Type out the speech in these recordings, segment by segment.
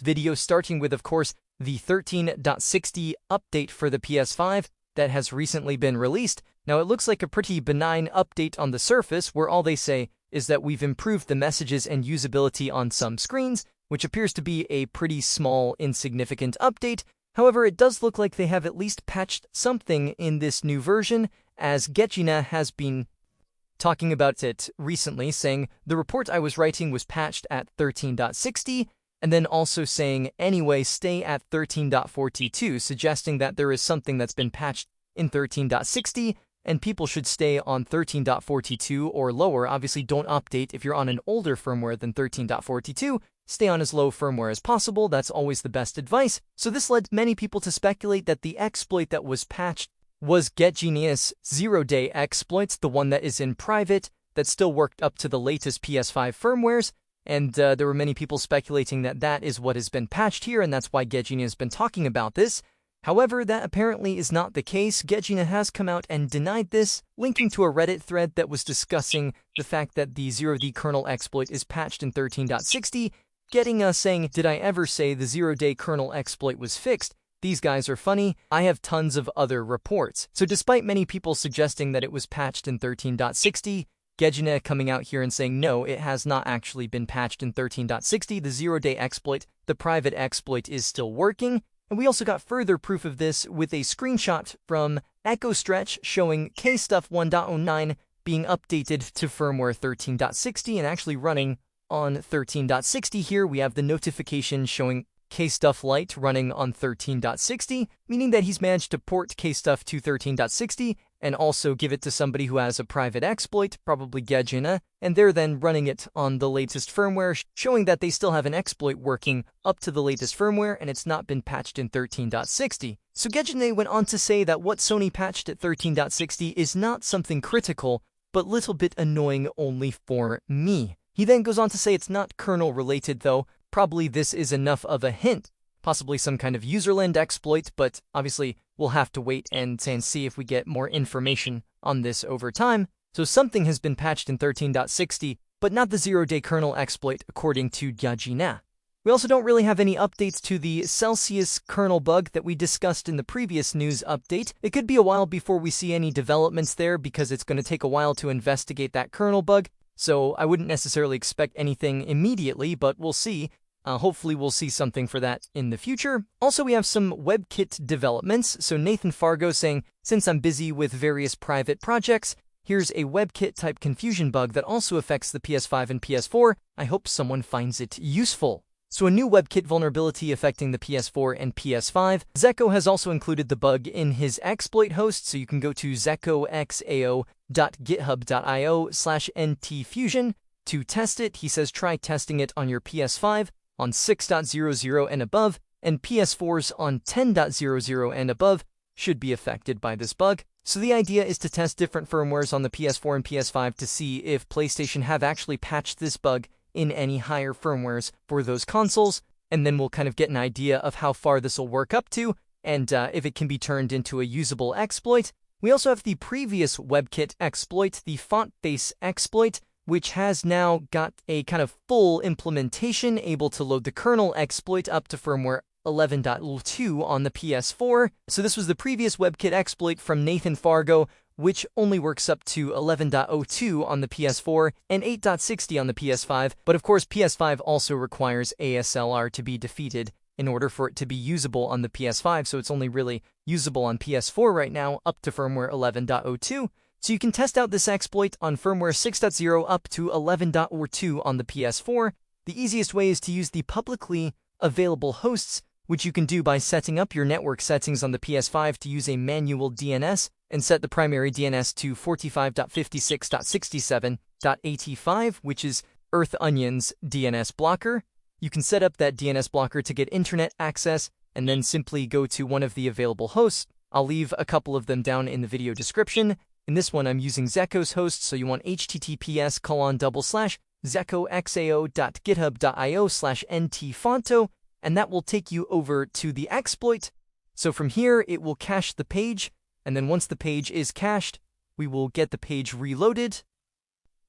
video, starting with, of course, the 13.60 update for the PS5 that has recently been released. Now, it looks like a pretty benign update on the surface, where all they say is that we've improved the messages and usability on some screens, which appears to be a pretty small, insignificant update. However, it does look like they have at least patched something in this new version, as CheatRunner has been talking about it recently, saying, "The report I was writing was patched at 13.60, and then also saying, anyway, stay at 13.42, suggesting that there is something that's been patched in 13.60, and people should stay on 13.42 or lower. Obviously, don't update if you're on an older firmware than 13.42. Stay on as low firmware as possible. That's always the best advice. So this led many people to speculate that the exploit that was patched was CheatRunner's zero-day exploit, the one that is in private, that still worked up to the latest PS5 firmwares. And there were many people speculating that that is what has been patched here, and that's why CheatRunner has been talking about this. However, that apparently is not the case. CheatRunner has come out and denied this, linking to a Reddit thread that was discussing the fact that the zero-day kernel exploit is patched in 13.60, getting us saying, "Did I ever say the zero-day kernel exploit was fixed? These guys are funny. I have tons of other reports." So despite many people suggesting that it was patched in 13.60, CheatRunner coming out here and saying, no, it has not actually been patched in 13.60. The zero-day exploit, the private exploit, is still working. And we also got further proof of this with a screenshot from EchoStretch showing KStuff 1.09 being updated to firmware 13.60 and actually running on 13.60 here. We have the notification showing KStuff Lite running on 13.60, meaning that he's managed to port KStuff to 13.60 and also give it to somebody who has a private exploit, probably CheatRunner, and they're then running it on the latest firmware, showing that they still have an exploit working up to the latest firmware and it's not been patched in 13.60. So CheatRunner went on to say that what Sony patched at 13.60 is not something critical, but little bit annoying only for me. He then goes on to say it's not kernel related though. Probably this is enough of a hint, possibly some kind of userland exploit, but obviously we'll have to wait and see if we get more information on this over time. So something has been patched in 13.60, but not the zero-day kernel exploit, according to CheatRunner. We also don't really have any updates to the Celsius kernel bug that we discussed in the previous news update. It could be a while before we see any developments there because it's going to take a while to investigate that kernel bug. So I wouldn't necessarily expect anything immediately, but we'll see. Hopefully we'll see something for that in the future. Also, we have some WebKit developments. So Nathan Fargo saying, since I'm busy with various private projects, here's a WebKit type confusion bug that also affects the PS5 and PS4. I hope someone finds it useful. So a new WebKit vulnerability affecting the PS4 and PS5. Zeko has also included the bug in his exploit host, so you can go to zekoxao.github.io/ntfusion to test it. He says try testing it on your PS5 on 6.00 and above, and PS4s on 10.00 and above should be affected by this bug. So the idea is to test different firmwares on the PS4 and PS5 to see if PlayStation have actually patched this bug in any higher firmwares for those consoles, and then we'll kind of get an idea of how far this will work up to, and if it can be turned into a usable exploit. We also have the previous WebKit exploit, the font face exploit, which has now got a kind of full implementation, able to load the kernel exploit up to firmware 11.02 on the PS4. So this was the previous WebKit exploit from Nathan Fargo, which only works up to 11.02 on the PS4 and 8.60 on the PS5. But of course, PS5 also requires ASLR to be defeated in order for it to be usable on the PS5, so it's only really usable on PS4 right now up to firmware 11.02. So you can test out this exploit on firmware 6.0 up to 11.02 on the PS4. The easiest way is to use the publicly available hosts, which you can do by setting up your network settings on the PS5 to use a manual DNS and set the primary DNS to 45.56.67.85, which is Earth Onion's DNS blocker. You can set up that DNS blocker to get internet access and then simply go to one of the available hosts. I'll leave a couple of them down in the video description. In this one, I'm using Zeko's host, so you want https://zekoxao.github.io/ntfonto, and that will take you over to the exploit. So from here, it will cache the page, and then once the page is cached, we will get the page reloaded,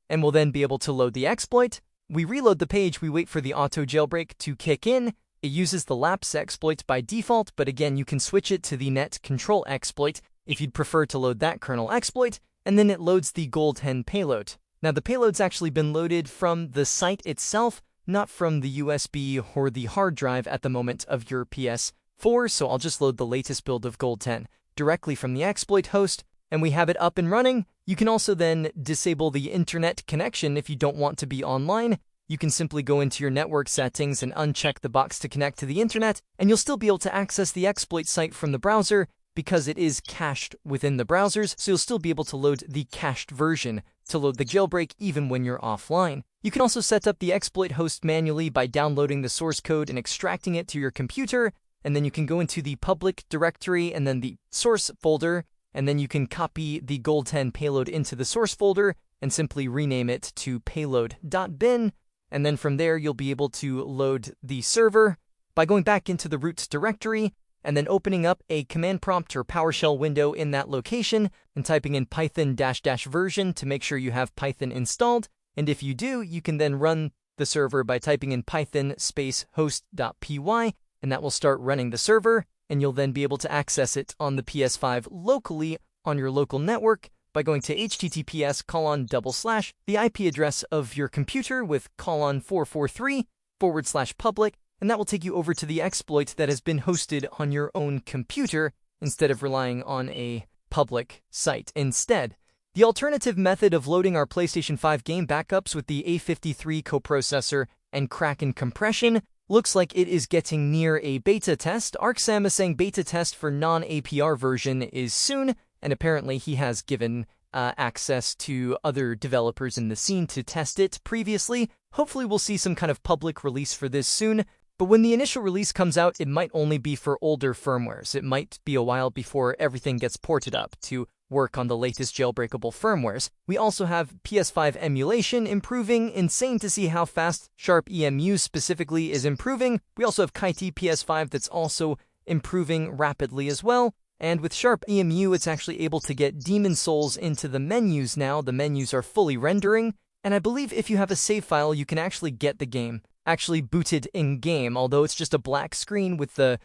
and we'll then be able to load the exploit. We reload the page, we wait for the auto jailbreak to kick in, It uses the lapse exploit by default, but again, you can switch it to the net control exploit if you'd prefer to load that kernel exploit, and then it loads the gold 10 payload. Now, the payload's actually been loaded from the site itself, not from the USB or the hard drive at the moment of your PS4, so I'll just load the latest build of gold 10 directly from the exploit host, and we have it up and running. You can also then disable the internet connection if you don't want to be online. You can simply go into your network settings and uncheck the box to connect to the internet, and you'll still be able to access the exploit site from the browser because it is cached within the browsers, so you'll still be able to load the cached version to load the jailbreak even when you're offline. You can also set up the exploit host manually by downloading the source code and extracting it to your computer, and then you can go into the public directory and then the source folder, and then you can copy the gold 10 payload into the source folder and simply rename it to payload.bin. And then from there, you'll be able to load the server by going back into the root directory and then opening up a command prompt or PowerShell window in that location and typing in python -- version to make sure you have Python installed. And if you do, you can then run the server by typing in python --host.py, and that will start running the server, and you'll then be able to access it on the PS5 locally on your local network by going to https:// the IP address of your computer with :443/public, and that will take you over to the exploit that has been hosted on your own computer instead of relying on a public site instead. The alternative method of loading our PlayStation 5 game backups with the A53 coprocessor and Kraken compression looks like it is getting near a beta test. ArcSam is saying beta test for non-APR version is soon, and apparently he has given access to other developers in the scene to test it previously. Hopefully we'll see some kind of public release for this soon, but when the initial release comes out, it might only be for older firmwares. It might be a while before everything gets ported up to work on the latest jailbreakable firmwares. We also have PS5 emulation improving. Insane to see how fast Sharp EMU specifically is improving. We also have Kite PS5 that's also improving rapidly as well. And with Sharp EMU, it's actually able to get Demon Souls into the menus now. The menus are fully rendering. And I believe if you have a save file, you can actually get the game actually booted in-game, although it's just a black screen with the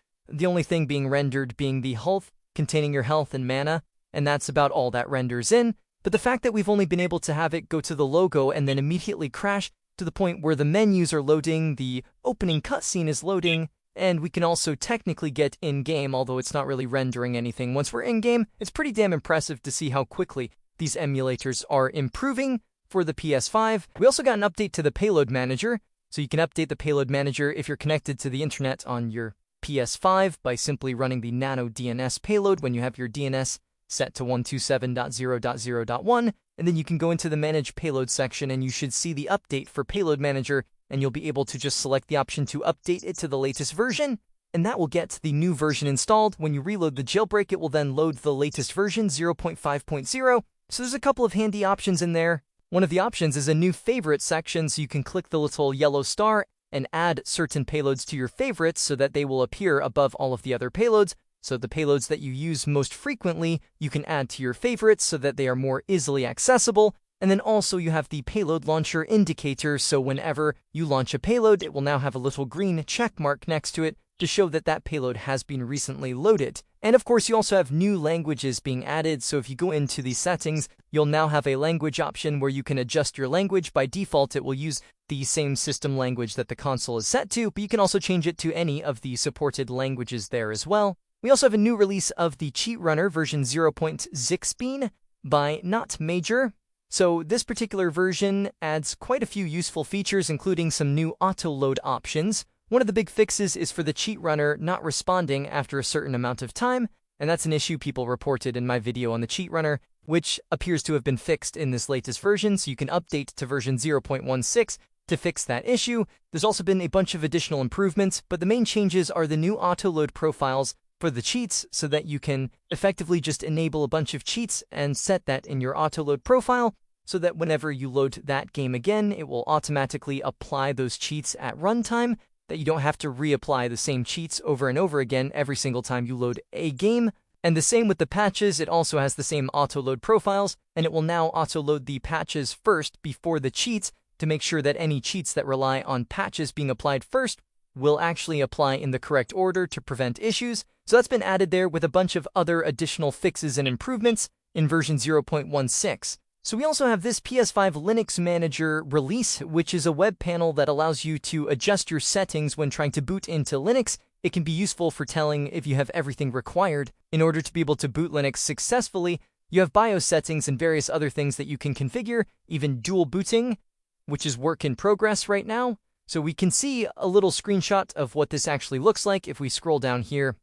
only thing being rendered being the health, containing your health and mana, and that's about all that renders in. But the fact that we've only been able to have it go to the logo and then immediately crash to the point where the menus are loading, the opening cutscene is loading, and we can also technically get in-game, although it's not really rendering anything once we're in-game, it's pretty damn impressive to see how quickly these emulators are improving for the PS5. We also got an update to the Payload Manager, so you can update the Payload Manager if you're connected to the internet on your PS5 by simply running the nano DNS payload when you have your DNS set to 127.0.0.1, and then you can go into the Manage Payload section and you should see the update for Payload Manager, and you'll be able to just select the option to update it to the latest version, and that will get the new version installed. When you reload the jailbreak, it will then load the latest version, 0.5.0, so there's a couple of handy options in there. One of the options is a new favorite section, so you can click the little yellow star and add certain payloads to your favorites so that they will appear above all of the other payloads. So the payloads that you use most frequently, you can add to your favorites so that they are more easily accessible. And then also you have the payload launcher indicator, so whenever you launch a payload, it will now have a little green check mark next to it to show that that payload has been recently loaded. And of course, you also have new languages being added, so if you go into the settings, you'll now have a language option where you can adjust your language. By default, it will use the same system language that the console is set to, but you can also change it to any of the supported languages there as well. We also have a new release of the CheatRunner version 0.16 by Not Major. So this particular version adds quite a few useful features, including some new auto-load options. One of the big fixes is for the CheatRunner not responding after a certain amount of time, and that's an issue people reported in my video on the CheatRunner, which appears to have been fixed in this latest version, so you can update to version 0.16 to fix that issue. There's also been a bunch of additional improvements, but the main changes are the new auto-load profiles for the cheats so that you can effectively just enable a bunch of cheats and set that in your auto-load profile so that whenever you load that game again, it will automatically apply those cheats at runtime, that you don't have to reapply the same cheats over and over again every single time you load a game. And the same with the patches, it also has the same auto-load profiles, and it will now auto-load the patches first before the cheats to make sure that any cheats that rely on patches being applied first will actually apply in the correct order to prevent issues. So that's been added there with a bunch of other additional fixes and improvements in version 0.16. So we also have this PS5 Linux Manager release, which is a web panel that allows you to adjust your settings when trying to boot into Linux. It can be useful for telling if you have everything required. In order to be able to boot Linux successfully, you have BIOS settings and various other things that you can configure, even dual booting, which is work in progress right now. So we can see a little screenshot of what this actually looks like if we scroll down here.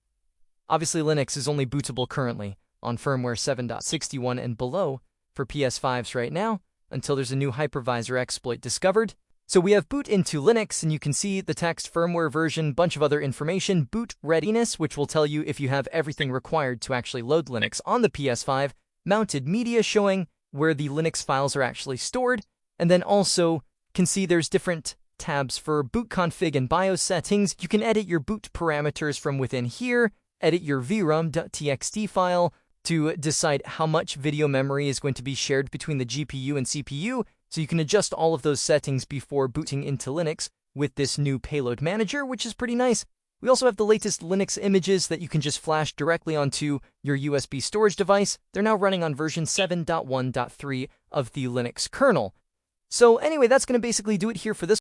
Obviously, Linux is only bootable currently on firmware 7.61 and below for PS5s right now, until there's a new hypervisor exploit discovered. So we have boot into Linux, and you can see the text, firmware version, bunch of other information, boot readiness, which will tell you if you have everything required to actually load Linux on the PS5, mounted media showing where the Linux files are actually stored, and then also can see there's different tabs for boot config and BIOS settings. You can edit your boot parameters from within here, edit your vrom.txt file to decide how much video memory is going to be shared between the GPU and CPU, so you can adjust all of those settings before booting into Linux with this new Payload Manager, which is pretty nice. We also have the latest Linux images that you can just flash directly onto your USB storage device. They're now running on version 7.1.3 of the Linux kernel. So anyway, that's going to basically do it here for this